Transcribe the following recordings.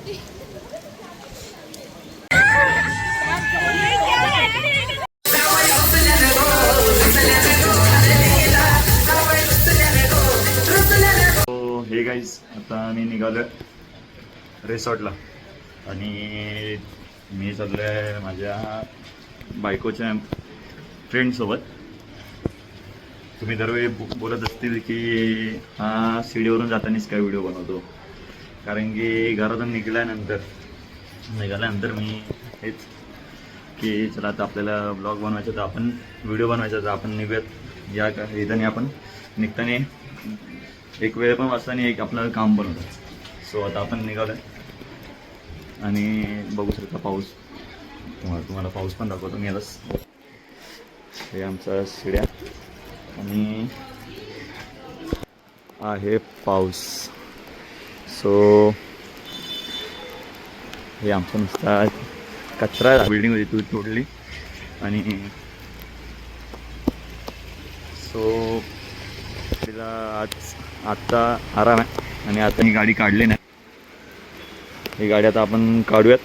हे गाईज, आता मी निघालो रिसॉर्टला आणि मी चाललो आहे माझ्या बायकोच्या फ्रेंडसोबत. तुम्ही दरवेळी बोलत असतील की हा सीडीवरून जातानाच काय व्हिडिओ बनवतो, कारण की घरातून निघाल्यानंतर मी हेच की चला आता आपल्याला ब्लॉग बनवायचा, तर आपण व्हिडिओ बनवायचा, तर आपण निघूयात. या का इथं आपण निघताना एक वेळ पण वाचता आणि एक आपलं काम पण होतं. सो आता आपण निघालो आणि बघू शकता पाऊस. तुम्हाला पाऊस पण दाखवतो मी. आता हे आमचा शिड्या आणि आहे पाऊस. सो हे आमचं नुसता कचरा बिल्डिंग होती ती तोडली आणि सो तिला आत्ता आराम आहे. आणि आता ही गाडी काढली नाही, ही गाडी आता आपण काढूयात,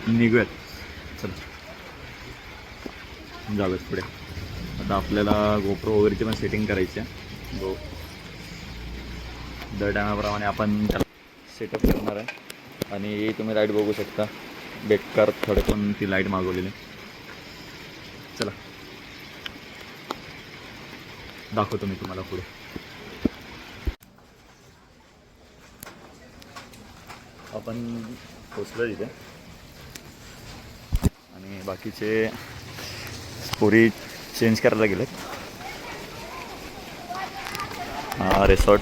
निघूयात. चला जाऊयात पुढे. आता आपल्याला गोप्रो वगैरेची पण सेटिंग करायची आहे. दर टायमाप्रमाणे आपण त्याला सेटअप करणार आहे. आणि तुम्ही लाईट बघू शकता, बेकार थडकून ती लाईट मागवलेली. चला दाखवतो मी तुम्हाला पुढे. आपण पोचलो तिथे आणि बाकीचे पोरी चेंज करायला गेलेत. हा रिसॉर्ट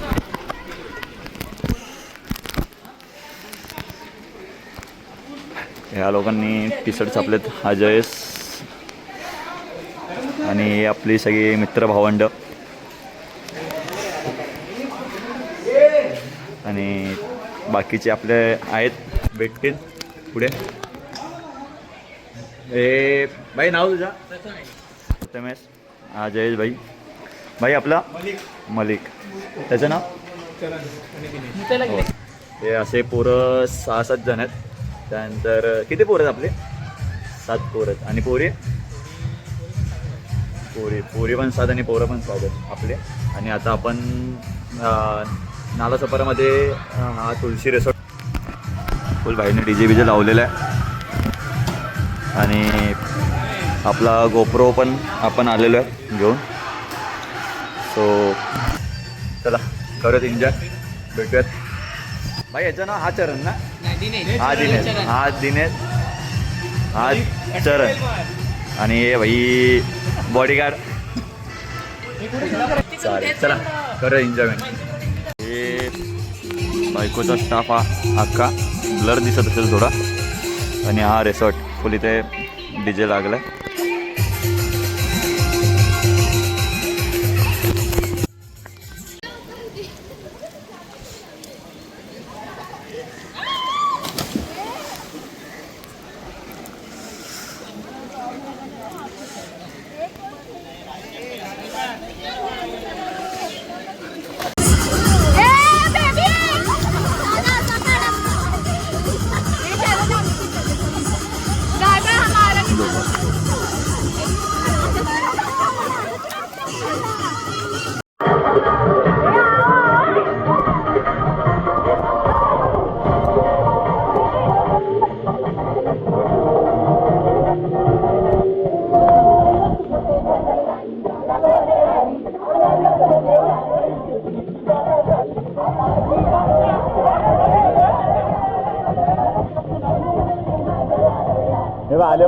ह्या लोकांनी टी शर्ट छापलेत. हा जयेश आणि आपली सगळी मित्र भावंड आणि बाकीचे आपले आहेत, भेटतील पुढे. ए भाई, नाव तुझा? प्रथमेश. हा जयेश भाई. भाई आपला मलिक. त्याचं नाव? हो. हे असे पोरं 6-7 जण आहेत. त्यानंतर किती पोरं आहेत आपले? 7 पोरं आहेत. आणि पोरी पण 7 आणि पोरं पण 7 आहेत आपले. आणि आता आपण नालासोपारामध्ये हा तुळशी रिसॉर्ट फुल भाईने डीजे बीजे लावलेला आहे. आणि आपला गोप्रो पण आपण आलेलो आहे घेऊन. सो चला करूयात एन्जॉय, भेटूयात. भाई याचं नाव हा चरण ना? हा दिनेश, हा चरण. आणि भाई बॉडीगार्ड. चालेल, चला करूया एन्जॉयमेंट. हे बायकोचा स्टाफ हा अख्खा ब्लर दिसत असेल थोडा. आणि हा रिसॉर्ट फुल इथे डीजे लागला आहे. हे बघ आले.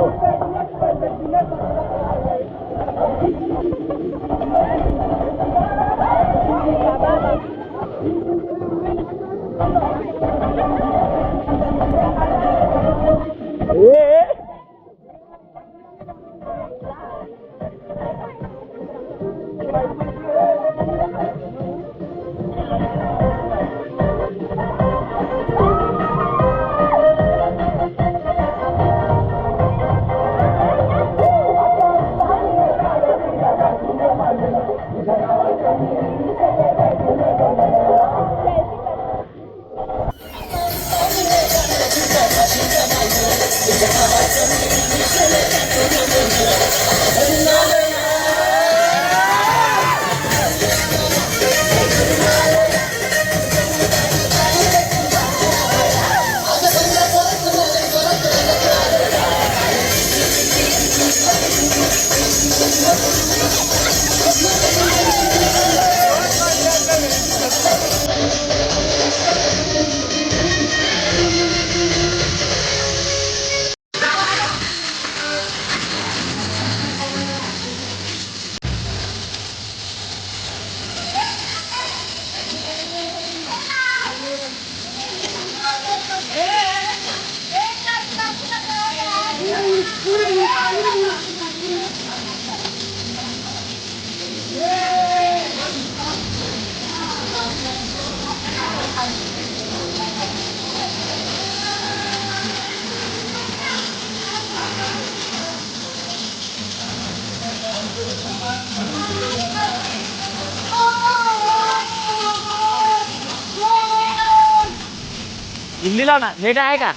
दिल्लीला ना नेट आहे का?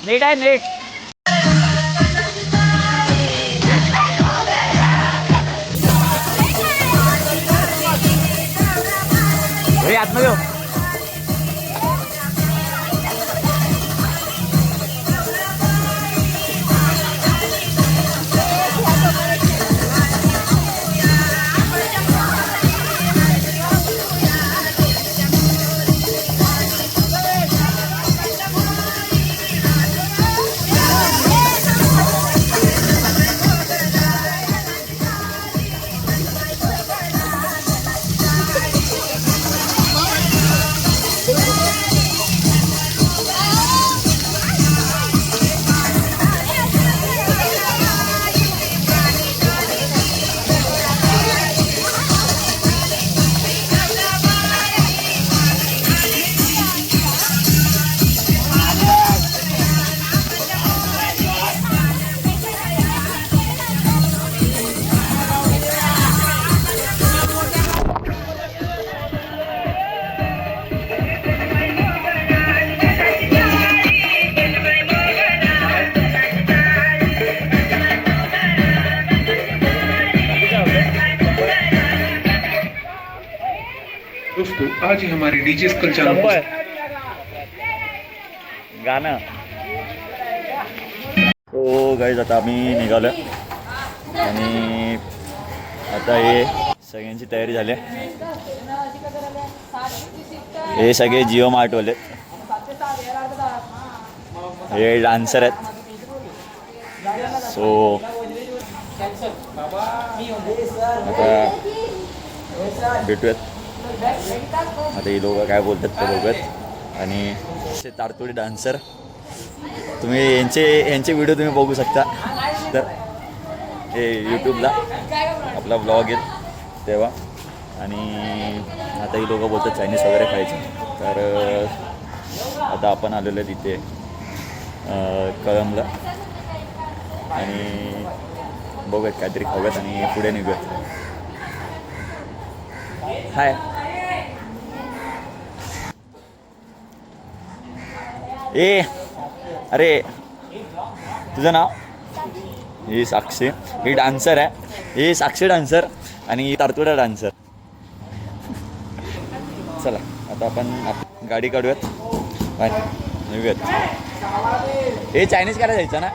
नेट आहे नेट. आतमध्ये दोस्तों आज ही हमारे डीजे स्कल चैनल पर गाणं. तो गाईज आता आम्ही निघालो आणि आता हे सगळ्यांची तयारी झाली. हे सगळे जिओ मार्टवाले, हे डान्सर आहेत. सो आता भेटूयात. आता ही लोक काय बोलतात ते लोक आहेत आणि असे तारतोडी डान्सर. तुम्ही यांचे व्हिडिओ तुम्ही बघू शकता. तर हे यूट्यूबला आपला ब्लॉग येत तेव्हा. आणि आता ही लोक बोलतात चायनीज वगैरे खायचं. तर आता आपण आलेलो आहे तिथे कळंबला आणि बघूयात काहीतरी खाऊयात आणि पुढे निघूयात. हाय. ए अरे तुझं नाव? ही साक्षी. ही डान्सर आहे. ही साक्षी डान्सर आणि ही तारतुडा डान्सर. चला आता आपण गाडी काढूयात आणि निघूयात. हे चायनीज करायला जायचं ना?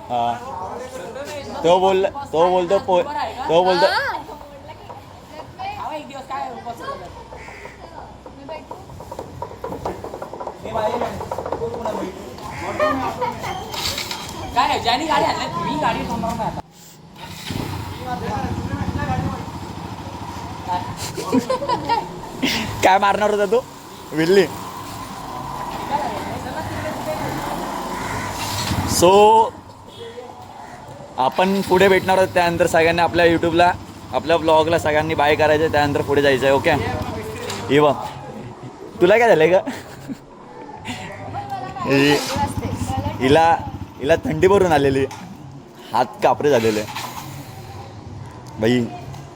हां. तो बोलतो काय ज्यानी गाडी आणली मी गाडी थांबवणार नाही आता. काय मारणार होता तो विल्ली? सो आपण पुढे भेटणार आहोत. त्यानंतर सगळ्यांनी आपल्या यूट्यूबला आपल्या ब्लॉगला सगळ्यांनी बाय करायचं. त्यानंतर पुढे जायचं आहे. ओके. ये बा तुला काय झालं का? हिला थंडी भरून आलेली, हात कापरे झालेले. बाई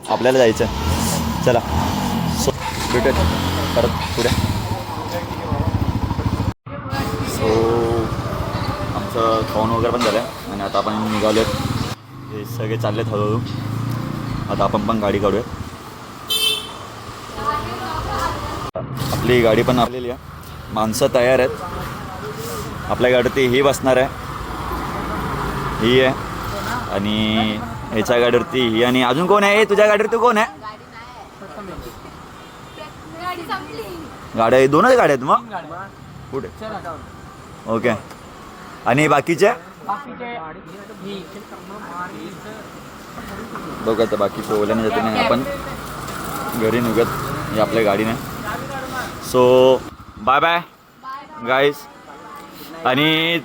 आपल्याला जायचं. चला सो भेटूया परत पुढे. सो आमचं खाऊन वगैरे पण झालं आहे आणि आता आपण निघालो आहेत. हे सगळे चाललेत हळूहळू. आता आपण पण गाडी काढूया. आपली गाडी पण आलेली आहे. माणसं तयार आहेत. आपल्या गाडीवरती ही बसणार आहे, ही आहे आणि ह्याच्या गाडीवरती ही. आणि अजून कोण आहे? तुझ्या गाडीवरती कोण आहे? गाड्या दोनच गाड्या आहेत मग कुठे? ओके. आणि बाकीचे बघू आता. बाकी ओल्याने जाते नाही. आपण घरी निघत ही आपल्या गाडीने. So bye bye guys. आणि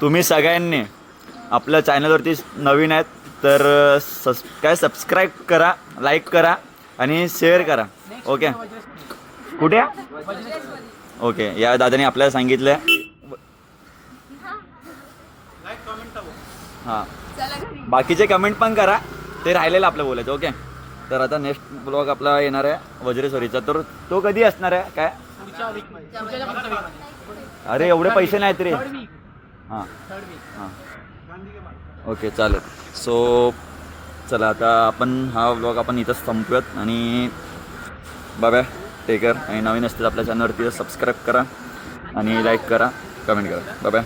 तुम्ही सगळ्यांनी आपल्या चॅनलवरती नवीन आहेत तर सबस्क्राईब करा, लाईक करा आणि शेअर करा. ओके कुठे ओके या दादाने आपल्याला सांगितलं हां बाकीचे कमेंट पण करा ते राहिलेलं आपलं बोलायचं. ओके तर आता नेक्स्ट ब्लॉग आपला येणार आहे वज्रेश्वरीचा. तर तो कधी असणार आहे काय? अरे एवढे पैसे नाहीत रे. हां हां ओके चालेल. सो चला आता आपण हा ब्लॉग आपण इथंच संपूयात आणि बाय टेक केअर. आणि नवीन असतील आपल्या चॅनलवरती सबस्क्राईब करा आणि लाईक करा, कमेंट करा. बाय